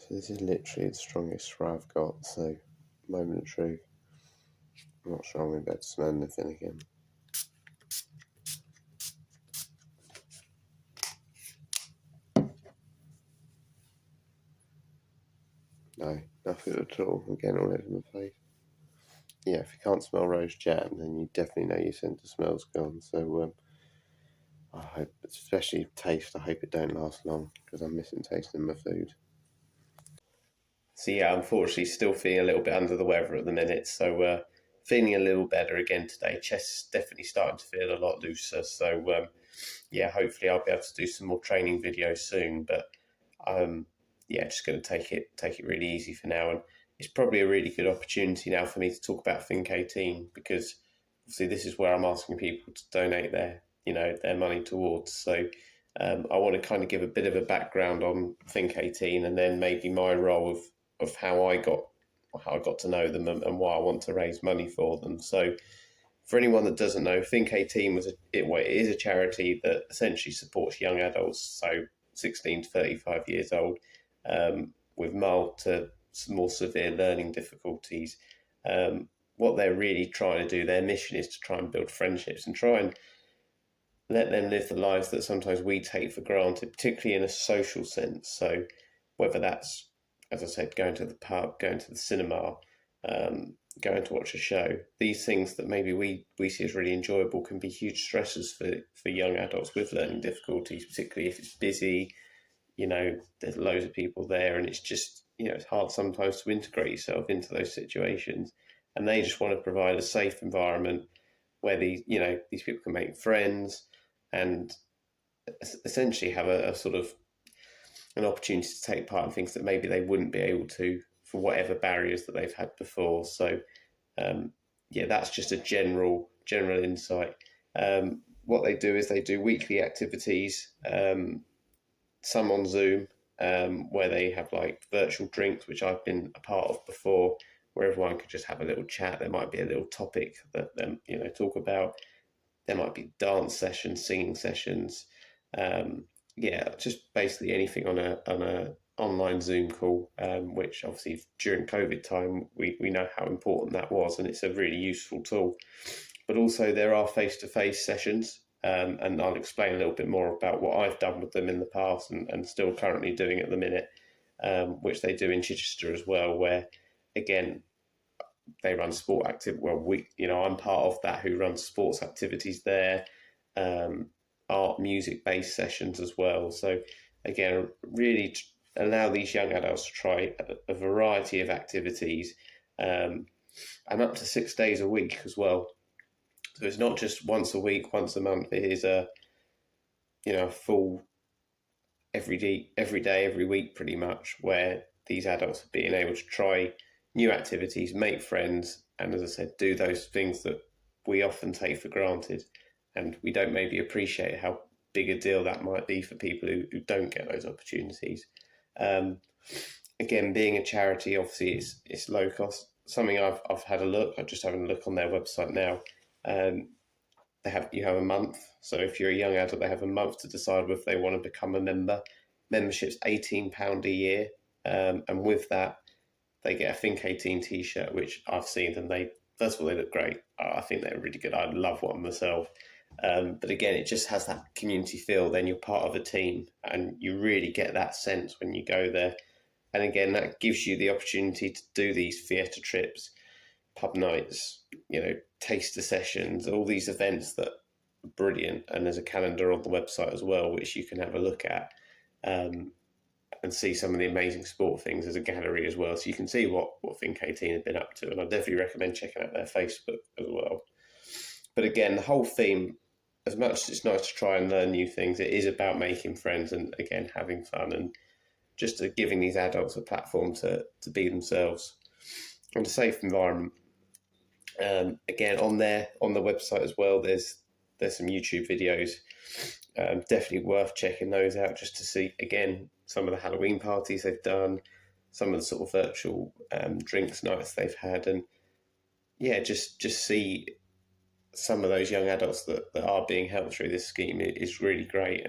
So this is literally the strongest straw I've got, so moment of truth. I'm not sure I'm going to be able to smell anything again. No, nothing at all. I'm getting all over my face. Yeah, if you can't smell rose jam, then you definitely know your sense of smell's gone. So I hope, especially taste, I hope it don't last long, because I'm missing tasting my food. So yeah, unfortunately still feeling a little bit under the weather at the minute, so feeling a little better again today. Chest's definitely starting to feel a lot looser, so yeah, hopefully I'll be able to do some more training videos soon, but yeah, just going to take it really easy for now. And it's probably a really good opportunity now for me to talk about THINK18, because obviously this is where I'm asking people to donate their money towards. So I want to kind of give a bit of a background on THINK18, and then maybe my role of how I got to know them and why I want to raise money for them. So for anyone that doesn't know, THINK18 is a charity that essentially supports young adults, so 16 to 35 years old, with mild to more severe learning difficulties. What they're really trying to do, their mission is to try and build friendships and try and let them live the lives that sometimes we take for granted, particularly in a social sense. So whether that's, as I said, going to the pub, going to the cinema, going to watch a show, these things that maybe we see as really enjoyable can be huge stressors for young adults with learning difficulties, particularly if it's busy, there's loads of people there, and it's just, it's hard sometimes to integrate yourself into those situations. And they just want to provide a safe environment where these people can make friends and essentially have a sort of an opportunity to take part in things that maybe they wouldn't be able to for whatever barriers that they've had before. So yeah, that's just a general insight. What they do is they do weekly activities, some on Zoom, where they have like virtual drinks, which I've been a part of before, where everyone could just have a little chat. There might be a little topic that them talk about. There might be dance sessions, singing sessions, yeah, just basically anything on a online Zoom call, which obviously during COVID time we know how important that was, and it's a really useful tool. But also there are face-to-face sessions, and I'll explain a little bit more about what I've done with them in the past and still currently doing at the minute, which they do in Chichester as well, where again they run sport activity. Well, I'm part of that, who runs sports activities there, art, music-based sessions as well. So again, really allow these young adults to try a variety of activities, and up to 6 days a week as well. So it's not just once a week, once a month. It is a full every day, every week, pretty much, where these adults are being able to try new activities, make friends, and as I said, do those things that we often take for granted, and we don't maybe appreciate how big a deal that might be for people who don't get those opportunities. Again, being a charity, obviously it's low cost. Something I've had a look. I'm just having a look on their website now. You have a month. So if you're a young adult, they have a month to decide whether they want to become a member. Membership's £18 a year, and with that, they get a THINK18 t-shirt, which I've seen them. First of all, they look great. I think they're really good. I love one myself. But again, it just has that community feel. Then you're part of a team, and you really get that sense when you go there. And again, that gives you the opportunity to do these theatre trips, pub nights, taster sessions, all these events that are brilliant. And there's a calendar on the website as well, which you can have a look at, and see some of the amazing sport things. As a gallery as well, so you can see what THINK18 have been up to. And I definitely recommend checking out their Facebook as well. But again, the whole theme, as much as it's nice to try and learn new things, it is about making friends and, again, having fun and just giving these adults a platform to be themselves and a safe environment. Again, on the website as well, there's some YouTube videos. Definitely worth checking those out, just to see, again, some of the Halloween parties they've done, some of the sort of virtual drinks nights they've had, and yeah, just see some of those young adults that are being helped through this scheme is really great.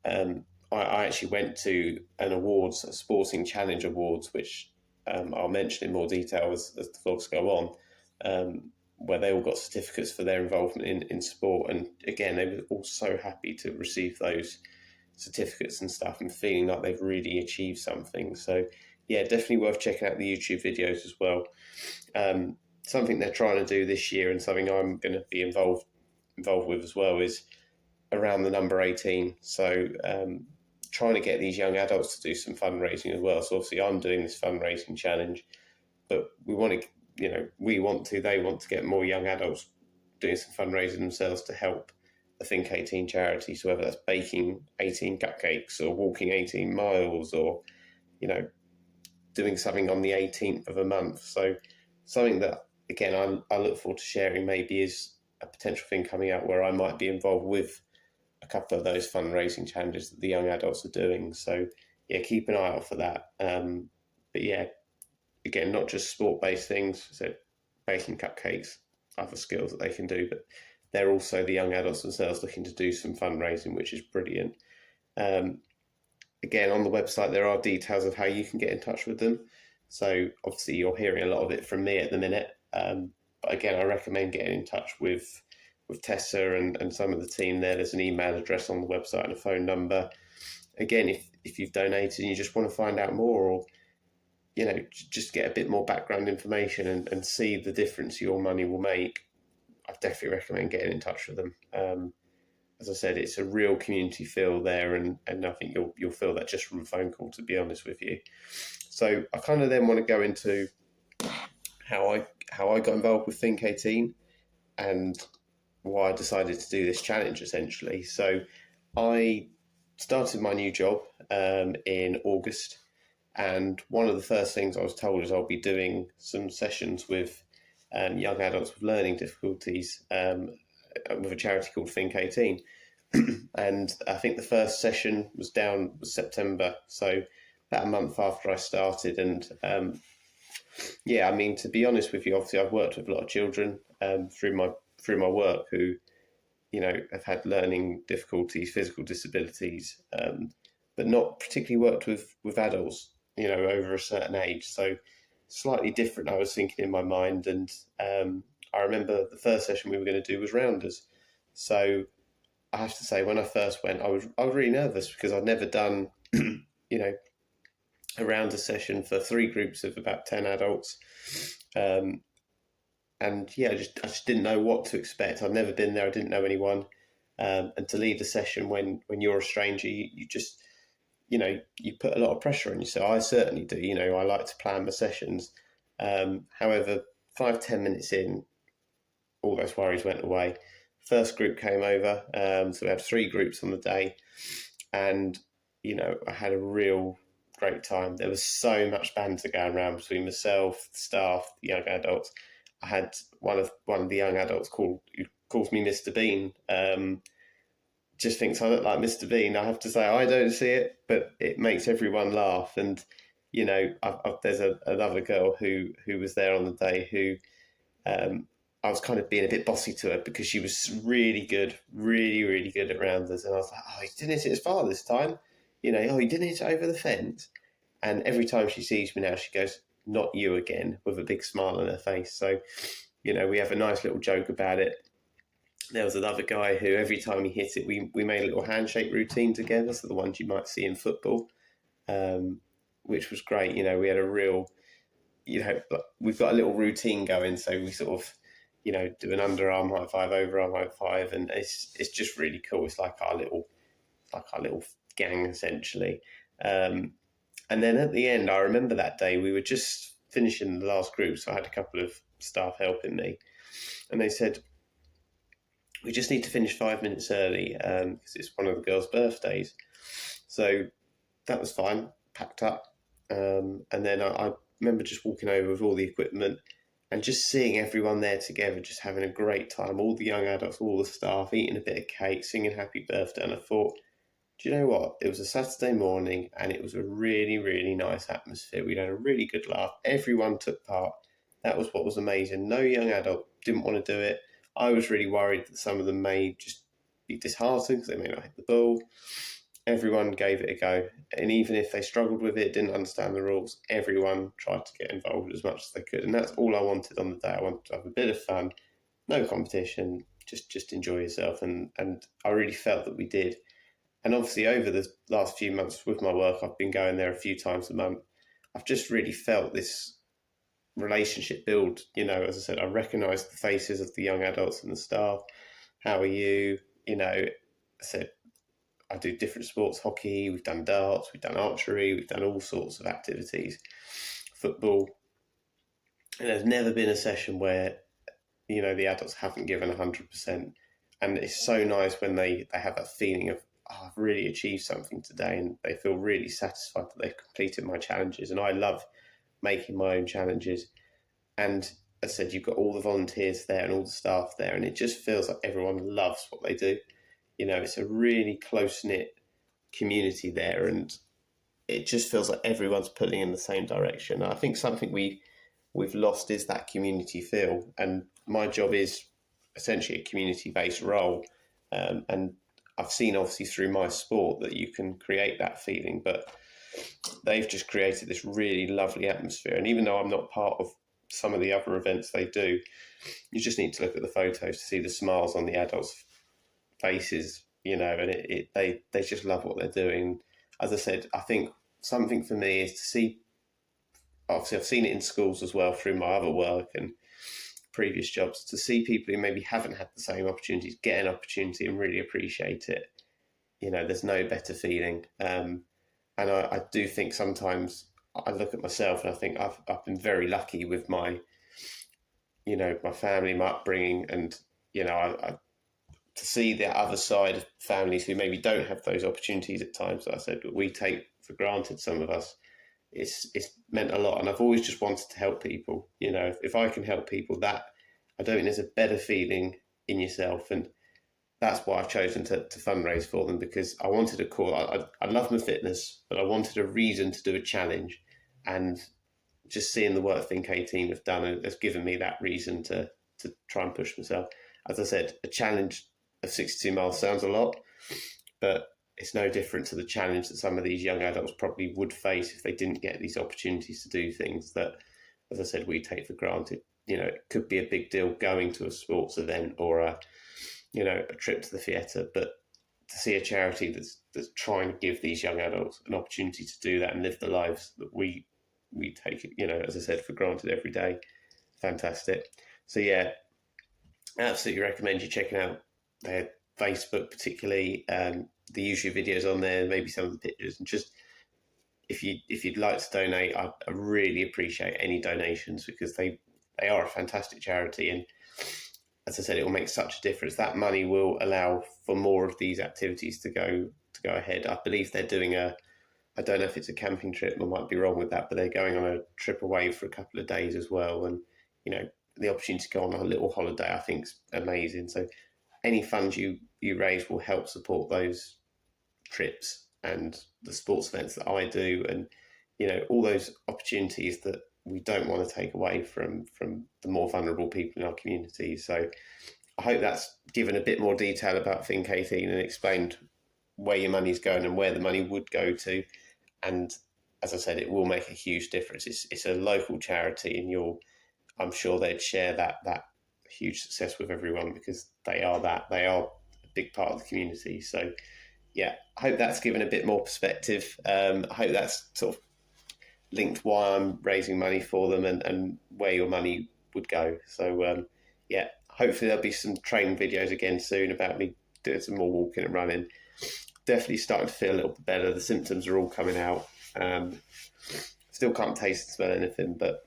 And I actually went to a sporting challenge awards, which I'll mention in more detail as the vlogs go on, where they all got certificates for their involvement in sport. And again, they were all so happy to receive those certificates and stuff and feeling like they've really achieved something. So yeah, definitely worth checking out the YouTube videos as well. Something they're trying to do this year, and something I'm going to be involved with as well, is around the number 18. So trying to get these young adults to do some fundraising as well. So obviously I'm doing this fundraising challenge, but they want to get more young adults doing some fundraising themselves to help the THINK18 charity. So whether that's baking 18 cupcakes or walking 18 miles or, doing something on the 18th of a month. So something that, again, I look forward to sharing maybe is a potential thing coming out where I might be involved with a couple of those fundraising challenges that the young adults are doing. So yeah, keep an eye out for that. But yeah, again, not just sport-based things, so baking cupcakes, other skills that they can do, but they're also the young adults themselves looking to do some fundraising, which is brilliant. Again, on the website, there are details of how you can get in touch with them. So obviously you're hearing a lot of it from me at the minute. But again, I recommend getting in touch with Tessa and some of the team there. There's an email address on the website and a phone number. Again, if you've donated and you just want to find out more, or just get a bit more background information and see the difference your money will make, I definitely recommend getting in touch with them. As I said, it's a real community feel there, and I think you'll feel that just from a phone call, to be honest with you. So I kind of then want to go into how I got involved with THINK18 and why I decided to do this challenge, essentially. So I started my new job in August, and one of the first things I was told is I'll be doing some sessions with young adults with learning difficulties with a charity called THINK18. And I think the first session was September, so about a month after I started. And to be honest with you, obviously I've worked with a lot of children through my work who have had learning difficulties, physical disabilities, but not particularly worked with adults over a certain age. So slightly different, I was thinking in my mind. And I remember the first session we were going to do was rounders. So I have to say, when I first went, I was really nervous because I'd never done a rounder session for 3 groups of about 10 adults. And yeah, I just didn't know what to expect. I'd never been there. I didn't know anyone. And to lead a session when you're a stranger, you just, you put a lot of pressure on yourself. I certainly do. I like to plan my sessions. However, 5-10 minutes in, all those worries went away. First group came over. So we had 3 groups on the day. And, I had a real great time. There was so much banter going around between myself, the staff, the young adults. I had one of the young adults who calls me Mr. Bean. Just thinks I look like Mr. Bean. I have to say, I don't see it, but it makes everyone laugh. And there's another girl who was there on the day who I was kind of being a bit bossy to her because she was really good, really, really good at rounders. And I was like, oh, you didn't hit it as far this time. You didn't hit it over the fence. And every time she sees me now, she goes, not you again, with a big smile on her face. So, we have a nice little joke about it. There was another guy who every time he hit it, we made a little handshake routine together. So the ones you might see in football, which was great. We had a real, we've got a little routine going. So we sort of, do an underarm high five, overarm high five. And it's just really cool. It's like our little gang, essentially. And then at the end, I remember that day we were just finishing the last group, so I had a couple of staff helping me, and they said, we just need to finish 5 minutes early because it's one of the girls' birthdays. So that was fine, packed up. And then I remember just walking over with all the equipment and just seeing everyone there together, just having a great time, all the young adults, all the staff, eating a bit of cake, singing happy birthday. And I thought, do you know what? It was a Saturday morning and it was a really, really nice atmosphere. We had a really good laugh. Everyone took part. That was what was amazing. No young adult didn't want to do it. I was really worried that some of them may just be disheartened because they may not hit the ball. everyone gave it a go. And even if they struggled with it, didn't understand the rules, everyone tried to get involved as much as they could. And that's all I wanted on the day. I wanted to have a bit of fun, no competition, just enjoy yourself. And I really felt that we did. And obviously, over the last few months with my work, I've been going there a few times a month. I've just really felt this relationship build. As I said, I recognise the faces of the young adults and the staff. How are you? I said, I do different sports, hockey, we've done darts, we've done archery, we've done all sorts of activities, football. And there's never been a session where, the adults haven't given 100%. And it's so nice when they have that feeling of, oh, I've really achieved something today, and they feel really satisfied that they've completed my challenges. And I love making my own challenges. And as I said, you've got all the volunteers there and all the staff there, and it just feels like everyone loves what they do. It's a really close-knit community there, and it just feels like everyone's pulling in the same direction. I think something we've lost is that community feel, and my job is essentially a community-based role, and I've seen obviously through my sport that you can create that feeling, but they've just created this really lovely atmosphere. And even though I'm not part of some of the other events they do, you just need to look at the photos to see the smiles on the adults' faces, and they just love what they're doing. As I said, I think something for me is to see, obviously I've seen it in schools as well through my other work and previous jobs, to see people who maybe haven't had the same opportunities get an opportunity and really appreciate it. There's no better feeling. And I do think sometimes I look at myself and I think I've been very lucky with my family, my upbringing, and I to see the other side of families who maybe don't have those opportunities at times that I said we take for granted, some of us, it's meant a lot. And I've always just wanted to help people. If I can help people, that, I don't think there's a better feeling in yourself. And that's why I've chosen to fundraise for them, because I wanted a call. I love my fitness, but I wanted a reason to do a challenge. And just seeing the work THINK18 have done has given me that reason to try and push myself. As I said, a challenge of 62 miles sounds a lot, but it's no different to the challenge that some of these young adults probably would face if they didn't get these opportunities to do things that, as I said, we take for granted. It could be a big deal going to a sports event or a trip to the theatre, but to see a charity that's trying to give these young adults an opportunity to do that and live the lives that we take, as I said, for granted every day, fantastic. So yeah, absolutely recommend you checking out their Facebook, particularly the YouTube videos on there, maybe some of the pictures, and just if you'd like to donate, I really appreciate any donations, because they are a fantastic charity, and as I said, it will make such a difference. That money will allow for more of these activities to go ahead. I believe they're doing I don't know if it's a camping trip, I might be wrong with that, but they're going on a trip away for a couple of days as well. And, the opportunity to go on a little holiday, I think, is amazing. So any funds you raise will help support those trips and the sports events that I do, and, all those opportunities that we don't want to take away from the more vulnerable people in our community. So I hope that's given a bit more detail about THINK18 and explained where your money's going and where the money would go to. And as I said, it will make a huge difference. It's a local charity, and I'm sure they'd share that huge success with everyone, because they are a big part of the community. So yeah, I hope that's given a bit more perspective. I hope that's sort of linked why I'm raising money for them and where your money would go. So yeah, hopefully there'll be some training videos again soon about me doing some more walking and running. Definitely starting to feel a little bit better. The symptoms are all coming out. Still can't taste and smell anything, but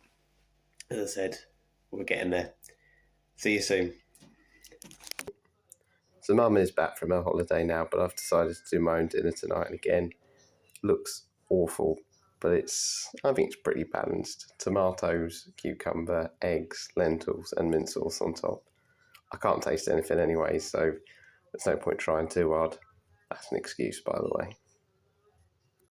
as I said, we're getting there. See you soon. So Mum is back from her holiday now, but I've decided to do my own dinner tonight. And again, looks awful, but I think it's pretty balanced. Tomatoes, cucumber, eggs, lentils, and mint sauce on top. I can't taste anything anyway, so there's no point trying too hard. That's an excuse, by the way.